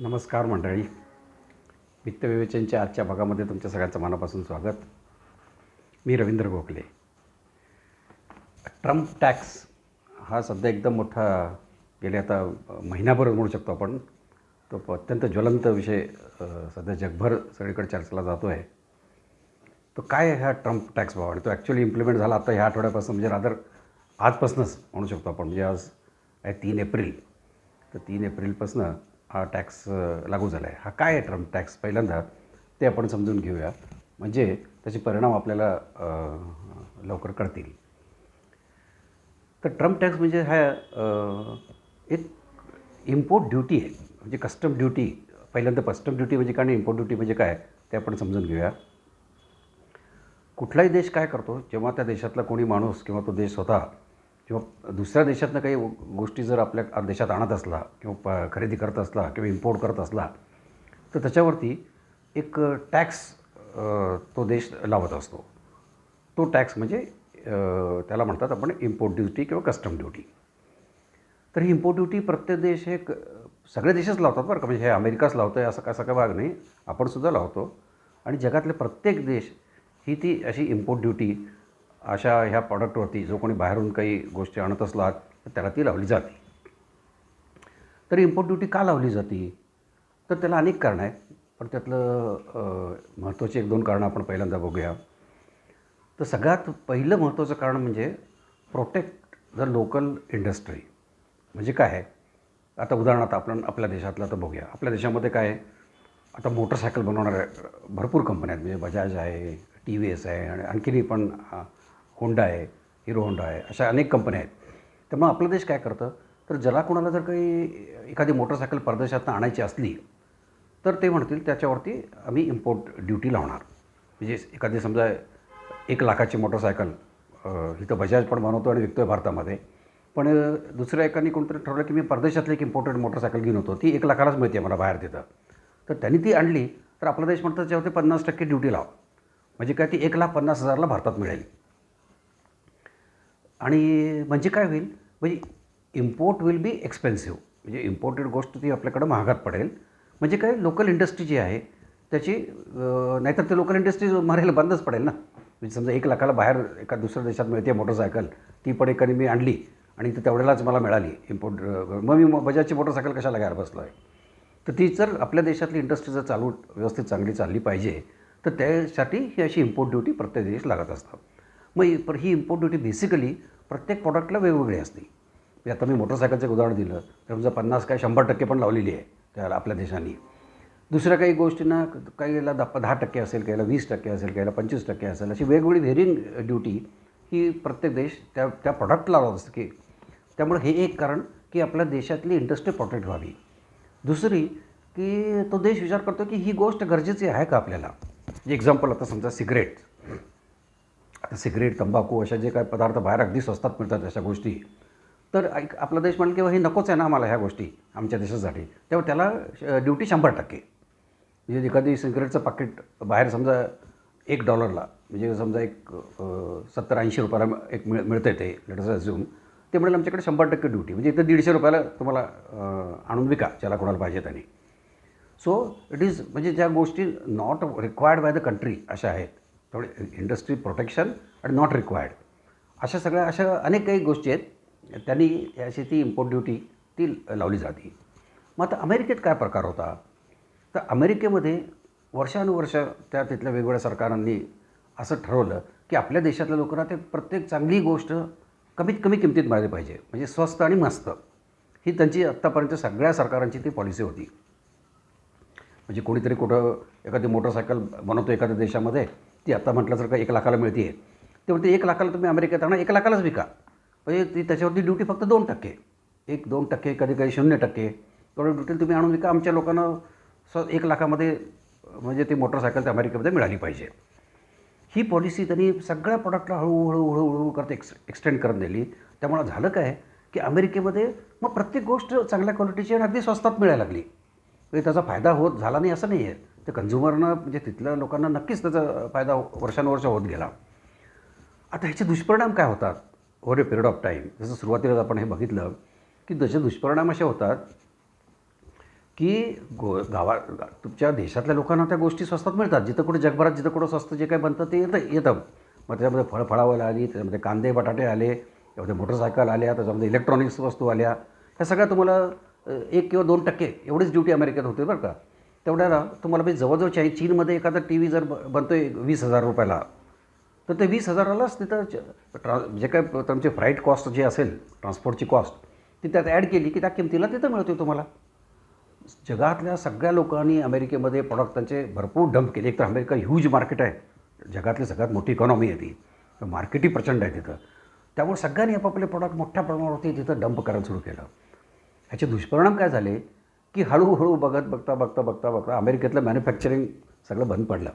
नमस्कार मंडळी. वित्तविवेचनच्या आजच्या भागामध्ये तुमच्या सगळ्यांचं मनापासून स्वागत. मी रवींद्र गोखले. ट्रम्प टॅक्स हा सध्या एकदम मोठा गेले आता महिनाभर म्हणू शकतो आपण, तो अत्यंत ज्वलंत विषय सध्या जगभर सगळीकडे चर्चेला जातो आहे. तो काय हा ट्रम्प टॅक्स भाव, आणि तो ॲक्च्युली इम्प्लिमेंट झाला आता ह्या आठवड्यापासून, म्हणजे रादर आजपासूनच म्हणू शकतो आपण. म्हणजे आज आहे 3 एप्रिल, तर 3 एप्रिलपासून हा टॅक्स लागू झाला आहे. हा काय आहे ट्रम्प टॅक्स, पहिल्यांदा ते आपण समजून घेऊया, म्हणजे त्याचे परिणाम आपल्याला लवकर कळतील. तर ट्रम्प टॅक्स म्हणजे हा एक इम्पोर्ट ड्युटी आहे, म्हणजे कस्टम ड्युटी. पहिल्यांदा कस्टम ड्युटी म्हणजे काय आणि इम्पोर्ट ड्युटी म्हणजे काय ते आपण समजून घेऊया. कुठलाही देश काय करतो, जेव्हा त्या देशातला कोणी माणूस किंवा तो देश स्वतः किंवा दुसऱ्या देशातनं काही गोष्टी जर आपल्या देशात आणत असला किंवा खरेदी करत असला किंवा इम्पोर्ट करत असला, तर त्याच्यावरती एक टॅक्स तो देश लावत असतो. तो टॅक्स म्हणजे त्याला म्हणतात आपण इम्पोर्ट ड्युटी किंवा कस्टम ड्युटी. तर ही इम्पोर्ट ड्युटी प्रत्येक देश हे सगळे देशच लावतात बरं का. म्हणजे हे अमेरिकाच लावतो आहे असं काय भाग नाही, आपणसुद्धा लावतो. आणि जगातले प्रत्येक देश ही ती अशी इम्पोर्ट ड्युटी अशा ह्या प्रॉडक्टवरती, जो कोणी बाहेरून काही गोष्टी आणत असला तर त्याला ती लावली जाते. तर इम्पोर्ट ड्युटी का लावली जाते, तर त्याला अनेक कारणं आहेत, पण त्यातलं महत्त्वाची 1-2 कारणं आपण पहिल्यांदा बघूया. तर सगळ्यात पहिलं महत्त्वाचं कारण म्हणजे प्रोटेक्ट द लोकल इंडस्ट्री. म्हणजे काय आहे, आता उदाहरणार्थ आपण आपल्या देशातलं तर बघूया. आपल्या देशामध्ये काय आहे, आता मोटरसायकल बनवणाऱ्या भरपूर कंपन्या आहेत. म्हणजे बजाज आहे, TVS आहे, आणि आणखीनही पण होंडा आहे, हिरो होंडा आहे, अशा अनेक कंपन्या आहेत. त्यामुळे आपला देश काय करतं, तर ज्याला कोणाला जर काही एखादी मोटरसायकल परदेशातून आणायची असली तर ते म्हणतील त्याच्यावरती आम्ही इम्पोर्ट ड्युटी लावणार. म्हणजे एखादी समजा 1,00,000ची मोटरसायकल इथं बजाज पण बनवतो आणि विकतो आहे भारतामध्ये, पण दुसऱ्या एकाने कोणतरी ठरवलं की मी परदेशातली एक इम्पोर्टेड मोटरसायकल घेऊन होतो, ती 1,00,000लाच मिळते मला बाहेर तिथं. तर त्यांनी ती आणली तर आपला देश म्हणतो त्याच्यावरती 50% ड्युटी लाव. म्हणजे काय, ती 1,50,000ला भारतात मिळेल. आणि म्हणजे काय होईल, म्हणजे इम्पोर्ट विल बी एक्सपेन्सिव्ह. म्हणजे इम्पोर्टेड गोष्ट ती आपल्याकडं महागात पडेल. म्हणजे काय, लोकल इंडस्ट्री जी आहे त्याची नाहीतर ते लोकल इंडस्ट्री मरायला बंदच पडेल ना. म्हणजे समजा 1,00,000ला बाहेर एका दुसऱ्या देशात मिळते मोटरसायकल, ती पण एकाने मी आणली आणि ती तेवढ्यालाच मला मिळाली इम्पोर्ट, मग मी बजाजची मोटरसायकल कशाला घ्यायला बसलो आहे. तर ती जर आपल्या देशातली इंडस्ट्री जर व्यवस्थित चांगली चालली पाहिजे, तर त्यासाठी ही अशी इम्पोर्ट ड्युटी प्रत्येक देश लागत असतात. मग ही इम्पोर्ट ड्युटी बेसिकली प्रत्येक प्रॉडक्टला वेगवेगळी असते. म्हणजे आता मी मोटरसायकलचं एक उदाहरण दिलं तर समजा 50 काय 100% पण लावलेली आहे त्याला आपल्या देशाने. दुसऱ्या काही गोष्टींना काहीला 10% असेल, काहीला 20% असेल, काहीला 25% असेल, अशी वेगवेगळी व्हेरिंग ड्युटी ही प्रत्येक देश त्या प्रॉडक्टला लावत असतं. की त्यामुळे हे एक कारण की आपल्या देशातली इंडस्ट्री प्रोटेक्ट व्हावी. दुसरी की तो देश विचार करतो की ही गोष्ट गरजेची आहे का आपल्याला. म्हणजे एक्झाम्पल, आता समजा सिगरेट, आता सिगरेट, तंबाखू अशा जे काही पदार्थ बाहेर अगदी स्वस्तात मिळतात अशा गोष्टी, तर आपला देश म्हणेल की हे नकोच आहे ना आम्हाला ह्या गोष्टी आमच्या देशासाठी, तेव्हा त्याला ड्युटी 100%. म्हणजे एखादी सिगरेटचं पाकिट बाहेर समजा $1, म्हणजे समजा एक 70-80 रुपयाला एक मिळतं ते, लेट्स अज्यूम, ते म्हणेल आमच्याकडे 100% ड्युटी. म्हणजे इथं $150 तुम्हाला आणून विका ज्याला कोणाला पाहिजे त्यांनी. सो इट इज, म्हणजे ज्या गोष्टी not required by the country अशा आहेत, थोडे इंडस्ट्री प्रोटेक्शन आणि नॉट रिक्वायर्ड, अशा अनेक काही गोष्टी आहेत, त्यांनी अशी ती इम्पोर्ट ड्युटी ती लावली जाते. मग आता अमेरिकेत काय प्रकार होता, तर अमेरिकेमध्ये वर्षानुवर्ष त्या तिथल्या वेगवेगळ्या सरकारांनी असं ठरवलं की आपल्या देशातल्या लोकांना ते प्रत्येक चांगली गोष्ट कमीत कमी किमतीत मिळाली पाहिजे, म्हणजे स्वस्त आणि मस्त. ही त्यांची आत्तापर्यंत सगळ्या सरकारांची ती पॉलिसी होती. म्हणजे कोणीतरी कुठं एखादी मोटरसायकल बनवतो एखाद्या देशामध्ये, ती आत्ता म्हटलं जर का 1,00,000ला मिळते आहे, तेव्हा ते 1,00,000ला तुम्ही अमेरिकेत आणा, 1,00,000लाच विका. म्हणजे ती त्याच्यावरती ड्युटी फक्त 2%, 1-2%, कधी काही 0%, तेवढं ड्युटी तुम्ही आणून विका. आमच्या लोकांना 1,00,000मध्ये म्हणजे ती मोटरसायकल त्या अमेरिकेमध्ये मिळाली पाहिजे. ही पॉलिसी त्यांनी सगळ्या प्रॉडक्टला हळूहळू करत एक्सटेंड करत नेली. त्यामुळे झालं काय की अमेरिकेमध्ये मग प्रत्येक गोष्ट चांगल्या क्वालिटीची आणि अगदी स्वस्तात मिळायला लागली. म्हणजे त्याचा फायदा होत झाला नाही असं नाही आहे. तर कन्झ्युमरनं, म्हणजे तिथल्या लोकांना नक्कीच त्याचा फायदा वर्षानुवर्ष होत गेला. आता ह्याचे दुष्परिणाम काय होतात over A period of time. जसं सुरुवातीलाच आपण हे बघितलं की त्याचे दुष्परिणाम असे होतात की तुमच्या देशातल्या लोकांना त्या गोष्टी स्वस्तात मिळतात. जिथं कुठे जगभरात जिथं कुठं स्वस्त जे काही बनतं ते येतं. मग त्याच्यामध्ये फळावलं आली, त्याच्यामध्ये कांदे बटाटे आले, त्यामध्ये मोटरसायकल आल्या, त्याच्यामध्ये इलेक्ट्रॉनिक्स वस्तू आल्या. ह्या सगळ्या तुम्हाला 1 किंवा 2% एवढीच ड्युटी अमेरिकेत होते बरं का. तेवढ्याला तुम्हाला म्हणजे जवळजवळ चीनमध्ये एखादा TV जर बनतो आहे ₹20,000 तर ते 20,000लाच तिथं जे काय तुमची फ्लाईट कॉस्ट जी असेल, ट्रान्सपोर्टची कॉस्ट ती त्यात ॲड केली की त्या किमतीला तिथं मिळतो तुम्हाला. जगातल्या सगळ्या लोकांनी अमेरिकेमध्ये प्रॉडक्ट त्यांचे भरपूर डंप केले. एक तर अमेरिका ह्यूज मार्केट आहे, जगातली सगळ्यात मोठी इकॉनॉमी आहे ती, मार्केटही प्रचंड आहे तिथं. त्यामुळे सगळ्यांनी आपापले प्रॉडक्ट मोठ्या प्रमाणावरती तिथं डंप करायला सुरू केलं. ह्याचे दुष्परिणाम काय झाले की हळूहळू बघता अमेरिकेतलं मॅन्युफॅक्चरिंग सगळं बंद पडलं.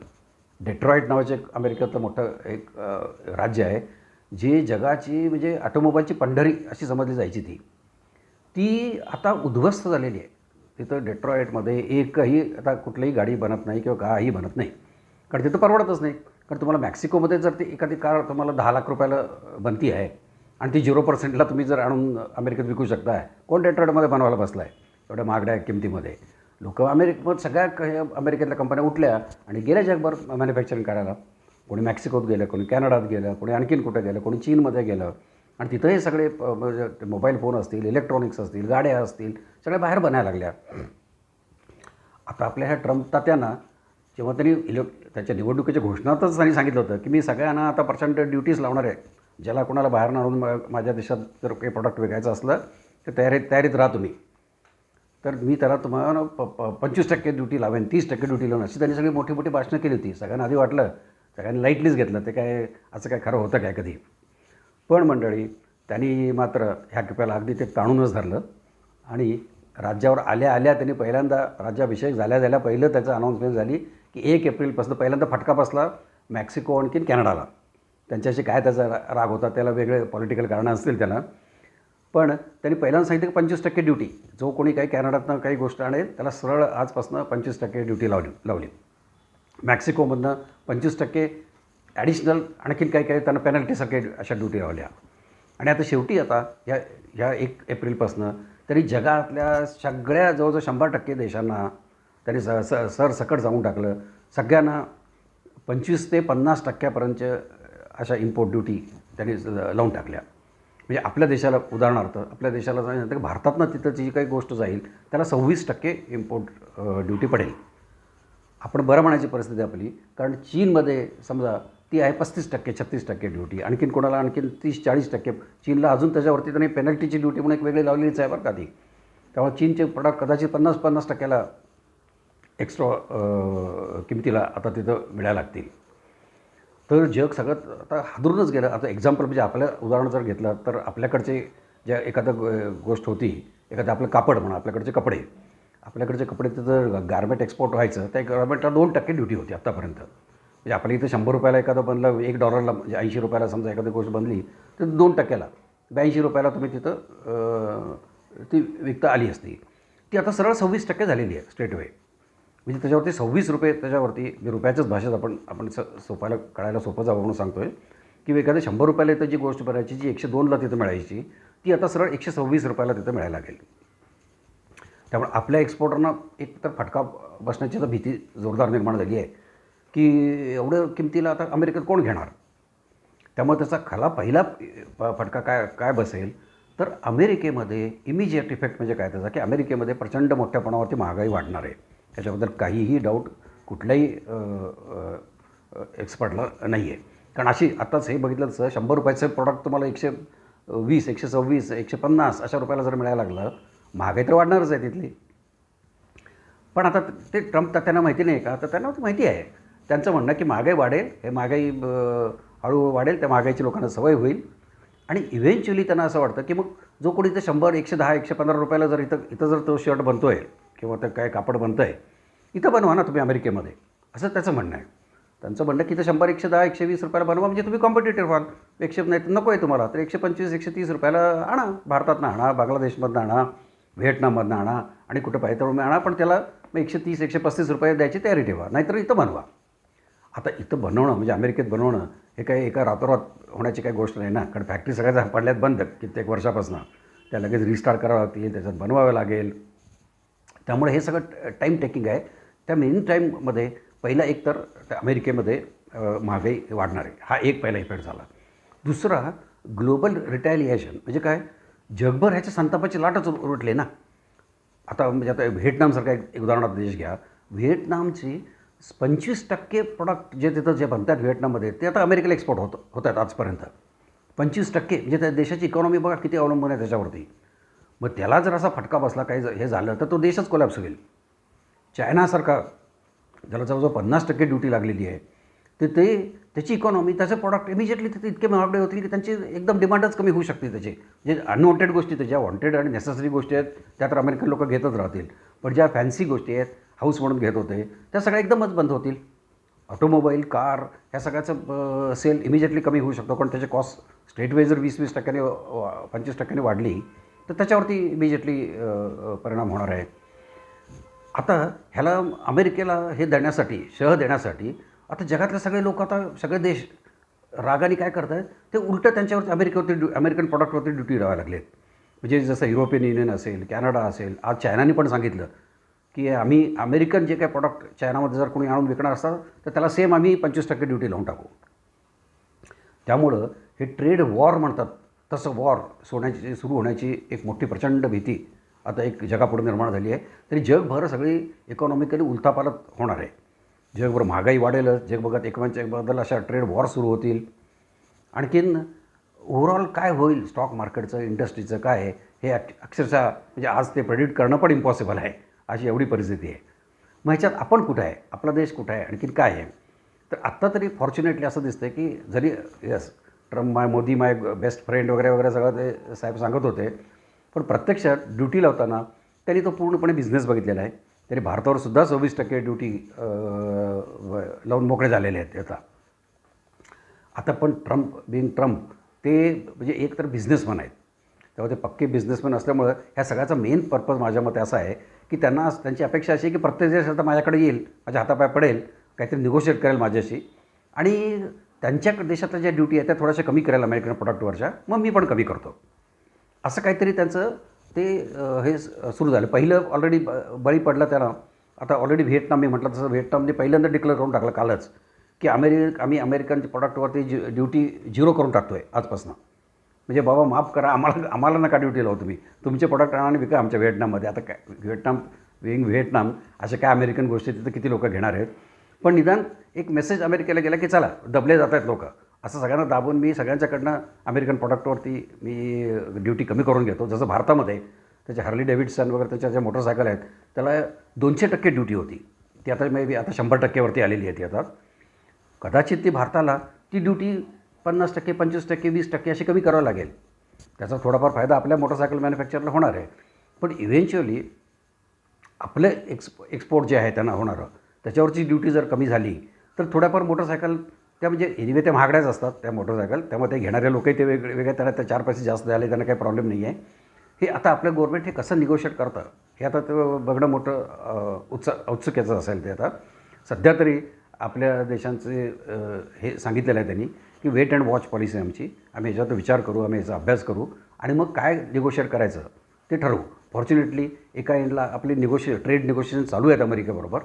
डेट्रॉईट नावाचं एक अमेरिकेतलं मोठं एक राज्य आहे, जे जगाची म्हणजे ऑटोमोबाईलची पंढरी अशी समजली जायची ती आता उद्ध्वस्त झालेली आहे. तिथं डेट्रॉईटमध्ये एकही आता कुठलीही गाडी बनत नाही किंवा काही बनत नाही, कारण तिथं परवडतच नाही. कारण तुम्हाला मॅक्सिकोमध्ये जर ती एखादी कार तुम्हाला 10 लाख रुपयाला बनती आहे आणि ती 0%ला तुम्ही जर आणून अमेरिकेत विकू शकताय, कोण डेट्रॉईटमध्ये बनवायला बसला आहे एवढ्या महागड्या किमतीमध्ये? लोकं सगळ्या अमेरिकेतल्या कंपन्या उठल्या आणि गेल्या जगभर मॅन्युफॅक्चरिंग करायला. कोणी मॅक्सिकोत गेलं, कोणी कॅनडात गेलं, कोणी आणखीन कुठे गेलं, कोणी चीनमध्ये गेलं. आणि तिथं हे सगळे मोबाईल फोन असतील, इलेक्ट्रॉनिक्स असतील, गाड्या असतील, सगळ्या बाहेर बनायला लागल्या. आता आपल्या ह्या ट्रम्प तात्यांना जेव्हा त्यांनी त्याच्या निवडणुकीच्या घोषणातच त्यांनी सांगितलं होतं की मी सगळ्यांना आता प्रचंड ड्युटीज लावणार आहे. ज्याला कोणाला बाहेर आणून माझ्या देशात जर काही प्रोडक्ट विकायचं असलं तर तयारीत राहा तुम्ही. तर मी त्याला तुम्हाला 25% ड्युटी लावेन, 30% ड्युटी लावेन, अशी त्यांनी सगळी मोठी मोठी भाषणं केली होती. सगळ्यांना आधी वाटलं, सगळ्यांनी लाईटलीच घेतलं, ते काय असं काय खरं होतं काय कधी. पण मंडळी, त्यांनी मात्र ह्या कृपयाला अगदी ते ताणूनच धरलं आणि राज्यावर आल्या त्यांनी पहिल्यांदा राज्याभिषेक झाल्या पहिलं त्याचं अनाऊन्समेंट झाली की 1 एप्रिलपासून पहिल्यांदा फटका बसला मॅक्सिको आणखीन कॅनडाला. त्यांच्याशी काय त्याचा राग होता, त्याला वेगळे पॉलिटिकल कारणं असतील त्याला. पण त्यांनी पहिल्यांदा सांगितलं की 25% ड्युटी, जो कोणी काही कॅनडातनं काही गोष्ट आणेल त्याला सरळ आजपासून 25% ड्युटी लावली. मॅक्सिकोमधनं 25% ॲडिशनल आणखीन काही त्यांना पेनल्टीसारखे अशा ड्युटी लावल्या. आणि आता शेवटी ह्या 1 एप्रिलपासून त्यांनी जगातल्या सगळ्या जवळजवळ 100% देशांना त्यांनी सरसकट जाऊन टाकलं. सगळ्यांना 25 ते 50% अशा इम्पोर्ट ड्युटी त्यांनी लावून टाकल्या. म्हणजे आपल्या देशाला उदाहरणार्थ आपल्या देशाला सांगितलं की भारतातनं तिथं जी काही गोष्ट जाईल त्याला 26% इम्पोर्ट ड्युटी पडेल. आपण बरं म्हणायची परिस्थिती आपली, कारण चीनमध्ये समजा ती आहे 35% 36% ड्युटी, आणखीन कोणाला आणखीन 30-40%. चीनला अजून त्याच्यावरती त्यांनी पेनल्टीची ड्युटी म्हणून एक वेगळी लावलेलीच आहे बरं का ती. त्यामुळे चीनचे प्रोडक्ट कदाचित 50% एक्स्ट्रा किमतीला आता तिथं मिळायला लागतील. तर जग सगळं आता हादरूनच गेलं. आता एक्झाम्पल म्हणजे आपलं उदाहरण जर घेतलं तर आपल्याकडचे ज्या एखादं गोष्ट होती, एखादं आपलं कापड म्हणा, आपल्याकडचे कपडे जर गारमेंट एक्सपोर्ट व्हायचं, त्या गारमेंटला 2% ड्युटी होती आत्तापर्यंत. म्हणजे आपल्या इथं ₹100 एखादं बनलं, $1 म्हणजे ₹80 समजा एखादी गोष्ट बनली तर 2%ला ₹82 तुम्ही तिथं ती विकता आली असती. ती आता सरळ 26% झालेली आहे स्ट्रेटवे. म्हणजे त्याच्यावरती ₹26 त्याच्यावरती म्हणजे रुपयाच्याच भाषेत आपण सोपायला कळायला सोपं जावं म्हणून सांगतो आहे की एखाद्या ₹100 इथं जी गोष्ट बनायची, जी 102ला तिथं मिळायची, ती आता सरळ ₹126ला तिथं मिळायला लागेल. त्यामुळे आपल्या एक्सपोर्टरना एक तर फटका बसण्याची तर भीती जोरदार निर्माण झाली आहे की एवढं किमतीला आता अमेरिकेत कोण घेणार. त्यामुळे त्याचा पहिला फटका काय बसेल तर अमेरिकेमध्ये इमिजिएट इफेक्ट म्हणजे काय त्याचा की अमेरिकेमध्ये प्रचंड मोठ्या प्रमाणावरती महागाई वाढणार आहे. त्याच्याबद्दल काहीही डाऊट कुठल्याही एक्सपर्टला नाही आहे. कारण अशी आत्ताच हे बघितलं तसं ₹100चं प्रॉडक्ट तुम्हाला 120, 126, 150 अशा रुपयाला जर मिळायला लागलं, महागाई तर वाढणारच आहे तिथली. पण आता ते ट्रम्प त्यांना माहिती नाही का, तर त्यांना माहिती आहे. त्यांचं म्हणणं की महागाई वाढेल, हे महागाई हळूहळू वाढेल, त्या महागाईची लोकांना सवय होईल आणि इव्हेंच्युअली त्यांना असं वाटतं की मग जो कोणी इथं 100, 110, 115 जर इथं जर तो शर्ट बनतो आहे किंवा ते काय कापड बनतं आहे, इथं बनवा ना तुम्ही अमेरिकेमध्ये, असं त्याचं म्हणणं आहे. त्यांचं म्हणणं की इथं 100, 110, 120 बनवा म्हणजे तुम्ही कॉम्पिटिटिव्ह व्हाल. 100 नाही तर नको आहे तुम्हाला तर 125, 130 आणा, भारतातनं आणा, बांगलादेशमधनं आणा, व्हिएटनाममधनं आणा आणि कुठं पाहिजे तर आणा, पण त्याला मग 130, 135 द्यायची तयारी ठेवा, नाहीतर इथं बनवा. आता इथं बनवणं म्हणजे अमेरिकेत बनवणं हे काही एका रातोरात होण्याची काही गोष्ट नाही ना, कारण फॅक्टरी सगळ्या पडल्यात बंद कित्येक वर्षापासून. त्या लगेच रिस्टार्ट करावं लागतील, त्याच्यात बनवावं लागेल. त्यामुळे हे सगळं टाईम टेकिंग आहे. त्या मेन टाईममध्ये पहिला एक तर अमेरिकेमध्ये महागाई वाढणार आहे, हा एक पहिला इफेक्ट झाला. दुसरा ग्लोबल रिटॅलिएशन म्हणजे काय, जगभर ह्याच्या संतापाची लाटच उलटली ना. आता म्हणजे आता व्हिएटनामसारखा एक उदाहरणार्थ देश घ्या. व्हिएटनामची 25% प्रोडक्ट जे तिथं जे बनतात व्हिएटनाममध्ये ते आता अमेरिकेला एक्सपोर्ट होत आहेत आजपर्यंत. 25% म्हणजे त्या देशाची इकॉनॉमी बघा किती अवलंबून आहे त्याच्यावरती. मग त्याला जर असा फटका बसला, काही हे झालं तर तो देशच कोलॅप्स होईल. चायनासारखा ज्याला जवळजवळ 50% ड्युटी लागलेली आहे, तर ते त्याची इकॉनॉमी त्याचे प्रॉडक्ट इमिजिएटली तिथे इतके महागडे होतील की त्यांची एकदम डिमांडच कमी होऊ शकते. त्याचे जे अनवॉन्टेड गोष्टी आहेत, ज्या वॉन्टेड आणि नेसेसरी गोष्टी आहेत त्या तर अमेरिकन लोक घेतच राहतील, पण ज्या फॅन्सी गोष्टी आहेत हाऊस म्हणून घेत होते त्या सगळ्या एकदमच बंद होतील. ऑटोमोबाईल, कार ह्या सगळ्याचं सेल इमिजिएटली कमी होऊ शकतो, कारण त्याची कॉस्ट स्टेटवाईज जर 20% 25% वाढली तर त्याच्यावरती इमिजिएटली परिणाम होणार आहे. आता ह्याला अमेरिकेला हे देण्यासाठी, शह देण्यासाठी आता जगातले सगळे लोक, आता सगळे देश रागाने काय करत आहेत, ते उलटं त्यांच्यावरती अमेरिकन प्रॉडक्टवरती ड्युटी लावायला लागलेत. म्हणजे जसं युरोपियन युनियन असेल, कॅनडा असेल, आज चायनाने पण सांगितलं की आम्ही अमेरिकन जे काही प्रॉडक्ट चायनामध्ये जर कोणी आणून विकणार असतात तर त्याला सेम आम्ही 25% ड्युटी लावून टाकू. त्यामुळं हे ट्रेड वॉर म्हणतात तसं वॉर सुरू होण्याची एक मोठी प्रचंड भीती आता एक जगापुढे निर्माण झाली आहे. तरी जगभर सगळी इकॉनॉमिकली उलथापालथ होणार आहे. जगभर महागाई वाढेलच, जगभरात एकमेकांच्याबद्दल अशा ट्रेड वॉर सुरू होतील. आणखीन ओव्हरऑल काय होईल स्टॉक मार्केटचं, इंडस्ट्रीचं काय आहे हे अक्षरशः म्हणजे आज ते प्रेडिक्ट करणं पण इम्पॉसिबल आहे, अशी एवढी परिस्थिती आहे. मग ह्याच्यात आपण कुठं आहे, आपला देश कुठं आहे, आणखीन काय आहे. तर आत्ता तरी फॉर्च्युनेटली असं दिसतं की जरी यस ट्रम्प मोदी माय बेस्ट फ्रेंड वगैरे वगैरे सगळं ते साहेब सांगत होते, पण प्रत्यक्षात ड्युटी लावताना त्यांनी तो पूर्णपणे बिझनेस बघितलेला आहे. तरी भारतावर सुद्धा 26% ड्युटी लावून मोकळे झालेले आहेत आता पण ट्रम्प ते म्हणजे एक तर बिझनेसमॅन आहेत, तेव्हा ते पक्के बिझनेसमॅन असल्यामुळं ह्या सगळ्याचा मेन पर्पज माझ्या मते असा आहे की त्यांना त्यांची अपेक्षा अशी आहे की प्रत्येक देश आता माझ्याकडे येईल, माझ्या हातापाय पडेल, काहीतरी निगोशिएट करेल माझ्याशी आणि त्यांच्या देशातल्या ज्या ड्युटी आहेत त्या थोड्याशा कमी करेल अमेरिकन प्रोडक्टवरच्या, मग मी पण कमी करतो, असं काहीतरी त्यांचं ते हे सुरू झालं. पहिलं ऑलरेडी बळी पडलं त्याला. आता ऑलरेडी व्हिएटनाम मी म्हटलं तसं व्हिएटनामने पहिल्यांदा डिक्लेअर करून टाकलं कालच की आम्ही अमेरिकनच्या प्रोडक्टवरती ड्युटी 0 करून टाकतो आहे आजपासून. म्हणजे बाबा माफ करा, आम्हाला नका ड्युटी लावू, तुमचे प्रोडक्ट आणा आणि विका आमच्या व्हिएटनाममध्ये. आता काय व्हिएटनाम अशा काय अमेरिकन गोष्टी तिथं किती लोक घेणार आहेत, पण निदान एक मेसेज अमेरिकेला गेला की चला दबले जात आहेत लोक, असं सगळ्यांना दाबून मी सगळ्यांच्याकडनं अमेरिकन प्रोडक्टवरती मी ड्युटी कमी करून घेतो. जसं भारतामध्ये त्याच्या हार्ली डेव्हिडसन वगैरे त्याच्या ज्या मोटरसायकल आहेत त्याला 200% ड्युटी होती, ती आता मे बी आता 100%वरती आलेली आहे. ती आता कदाचित ती भारताला ती ड्युटी 50%, 25%, 20% अशी कमी करावं लागेल. त्याचा थोडाफार फायदा आपल्या मोटरसायकल मॅन्युफॅक्चरला होणार आहे, पण इव्हेंच्युअली आपले एक्सपोर्ट जे आहे त्यांना होणारं त्याच्यावरची ड्युटी जर कमी झाली तर थोड्याफार मोटरसायकल त्या म्हणजे एनिवे त्या महागड्याच असतात त्या मोटरसायकल, त्यामुळे ते घेणारे लोकही ते वेगळे त्यांना त्या 4 पैसे जास्त द्यायला त्यांना काही प्रॉब्लेम नाही आहे. हे आता आपलं गव्हर्नमेंट हे कसं निगोशिएट करतं हे आता ते बघणं मोठं औत्सुक्याचं असेल. ते आता सध्या तरी आपल्या देशांचे हे सांगितलेलं आहे त्यांनी की वेट अँड वॉच पॉलिसी आमची, आम्ही याच्यावर विचार करू, आम्ही याचा अभ्यास करू आणि मग काय निगोशिएट करायचं ते ठरवू. फॉर्च्युनेटली एका एंडला आपली ट्रेड निगोशिएशन चालू आहेत अमेरिकेबरोबर.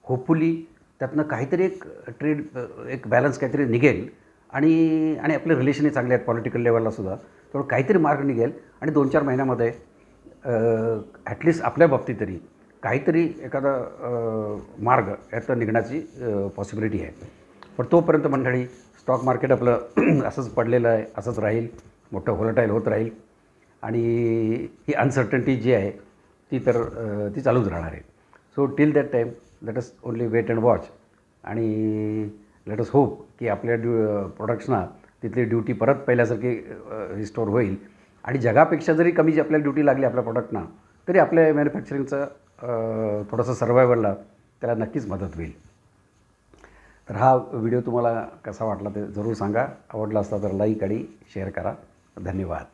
होपफुली त्यातनं काहीतरी एक बॅलन्स काहीतरी निघेल आणि आपले रिलेशनही चांगले आहेत पॉलिटिकल लेवललासुद्धा, तेवढं काहीतरी मार्ग निघेल आणि 2-4 महिन्यामध्ये ॲटलिस्ट आपल्या बाबतीत तरी काहीतरी एखादा मार्ग यातनं निघण्याची पॉसिबिलिटी आहे. पण तोपर्यंत मंडळी स्टॉक मार्केट आपलं असंच पडलेलं आहे, असंच राहील, मोठं व्होलटाईल होत राहील आणि ही अनसर्टन्टी जी आहे ती चालूच राहणार आहे. So till that time let us only wait and watch आणि लेट अस होप की आपल्या प्रोडक्ट्सना तिथली ड्युटी परत पहिल्यासारखी रिस्टोर होईल आणि जगापेक्षा जरी कमी जी आपल्याला ड्युटी लागली आपल्या प्रोडक्टना तरी आपल्या मॅन्युफॅक्चरिंगचं थोडंसं सर्वायवलला त्याला नक्कीच मदत होईल. तर हा व्हिडिओ तुम्हाला कसा वाटला ते जरूर सांगा. आवडला असता तर लाईक आणि शेअर करा. धन्यवाद.